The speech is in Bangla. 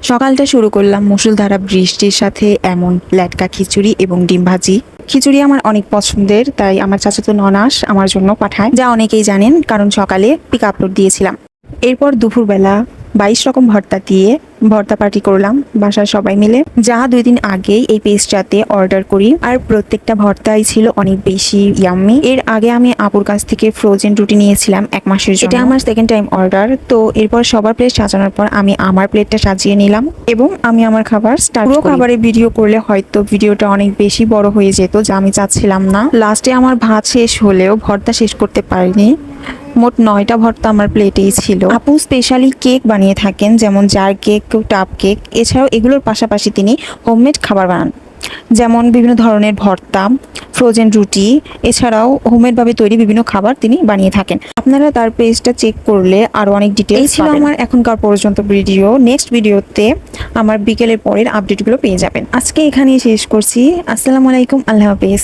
সকালটা শুরু করলাম মুষলধারা বৃষ্টির সাথে এমন ল্যাটকা খিচুড়ি এবং ডিম ভাজি। খিচুড়ি আমার অনেক পছন্দের, তাই আমার চাচাতো ননাস আমার জন্য পাঠায়, যা অনেকেই জানেন কারণ সকালে পিক আপলোড দিয়েছিলাম। এরপর দুপুরবেলা 22 রকম ভর্তা দিয়ে ভর্তা পার্টি করলাম বাসার সবাই মিলে, যা 2 দিন আগেই এই পেজটাতে অর্ডার করি। আর প্রত্যেকটা ভর্তাই ছিল অনেক বেশি ইয়াম্মি। এর আগে আমি আপুর কাছ থেকে ফ্রোজেন রুটি নিয়েছিলাম 1 মাসের জন্য। এটা আমার সেকেন্ড টাইম অর্ডার। তো এরপর সবার প্লেট সাজানোর পর আমি আমার প্লেটটা সাজিয়ে নিলাম এবং আমি আমার খাবার স্টার্ট করি। খাবারের ভিডিও করলে হয়তো ভিডিওটা অনেক বেশি বড় হয়ে যেত, যা আমি চাচ্ছিলাম না। লাস্টে আমার ভাত শেষ হলেও ভর্তা শেষ করতে পারিনি। মোট 9টা ভর্তা আমার প্লেটেই ছিল। আপু স্পেশালি কেক বানিয়ে থাকেন, যেমন জার কেক, টাপ কেক। এছাড়াও এগুলোর পাশাপাশি তিনি হোমমেড খাবার বানান, যেমন বিভিন্ন ধরনের ভর্তা, ফ্রোজেন রুটি। এছাড়াও হোমমেডভাবে তৈরি বিভিন্ন খাবার তিনি বানিয়ে থাকেন। আপনারা তার পেজটা চেক করলে আরও অনেক ডিটেইলস ছিল। আমার এখনকার পর্যন্ত ভিডিও। নেক্সট ভিডিওতে আমার বিকেলের পরের আপডেটগুলো পেয়ে যাবেন। আজকে এখানেই শেষ করছি। আসসালামু আলাইকুম, আল্লাহ হাফেজ।